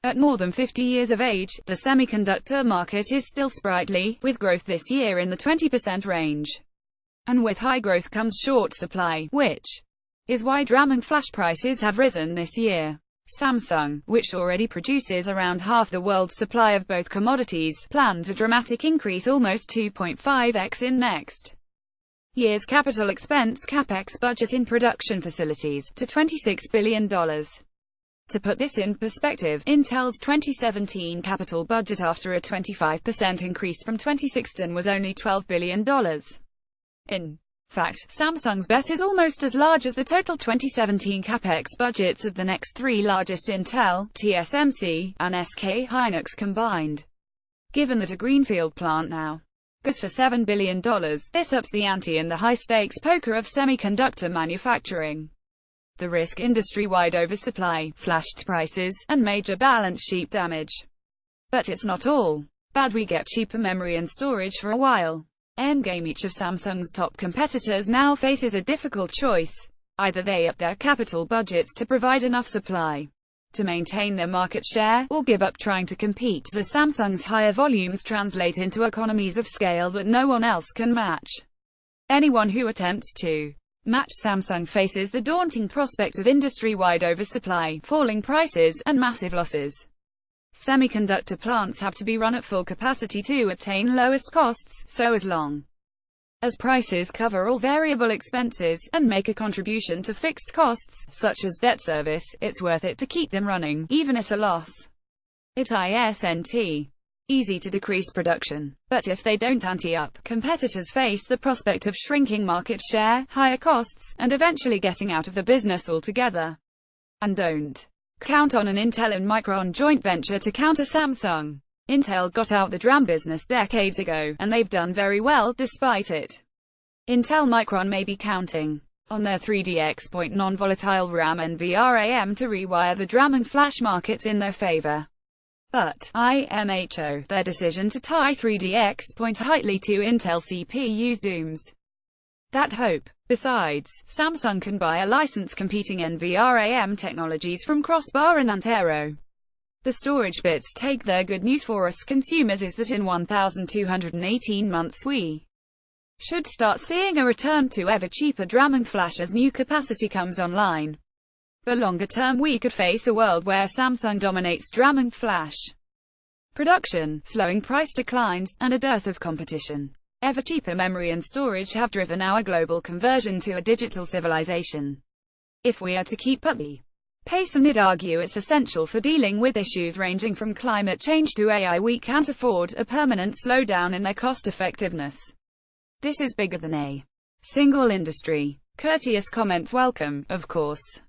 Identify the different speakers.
Speaker 1: At more than 50 years of age, the semiconductor market is still sprightly, with growth this year in the 20% range. And with high growth comes short supply, which is why DRAM and flash prices have risen this year. Samsung, which already produces around half the world's supply of both commodities, plans a dramatic increase, almost 2.5x in next year's capital expense capex budget in production facilities, to $26 billion. To put this in perspective, Intel's 2017 capital budget after a 25% increase from 2016 was only $12 billion. In fact, Samsung's bet is almost as large as the total 2017 capex budgets of the next three largest Intel, TSMC, and SK Hynix combined. Given that a greenfield plant now goes for $7 billion, this ups the ante in the high-stakes poker of semiconductor manufacturing. The risk: industry-wide oversupply, slashed prices, and major balance sheet damage. But it's not all bad. We get cheaper memory and storage for a while. EndgameEach of Samsung's top competitors now faces a difficult choice. Either they up their capital budgets to provide enough supply to maintain their market share, or give up trying to compete, as Samsung's higher volumes translate into economies of scale that no one else can match. Anyone who attempts to match Samsung faces the daunting prospect of industry-wide oversupply, falling prices, and massive losses. Semiconductor plants have to be run at full capacity to obtain lowest costs, so as long as prices cover all variable expenses, and make a contribution to fixed costs, such as debt service, it's worth it to keep them running, even at a loss. It isn't easy to decrease production, but if they don't ante up, competitors face the prospect of shrinking market share, higher costs, and eventually getting out of the business altogether. And don't count on an Intel and Micron joint venture to counter Samsung. Intel got out the DRAM business decades ago, and they've done very well despite it. Intel Micron may be counting on their 3DX point non-volatile RAM and VRAM to rewire the DRAM and flash markets in their favor. But IMHO, their decision to tie 3DX point tightly to Intel CPUs dooms that hope. Besides, Samsung can buy a license competing NVRAM technologies from Crossbar and Antero. The storage bits take. Their good news for us consumers is that in 1,218 months we should start seeing a return to ever cheaper DRAM and flash as new capacity comes online. But longer term we could face a world where Samsung dominates DRAM and flash production, slowing price declines, and a dearth of competition. Ever cheaper memory and storage have driven our global conversion to a digital civilization. If we are to keep up the pace, and I'd argue it's essential for dealing with issues ranging from climate change to AI, we can't afford a permanent slowdown in their cost effectiveness. This is bigger than a single industry. Courteous comments welcome, of course.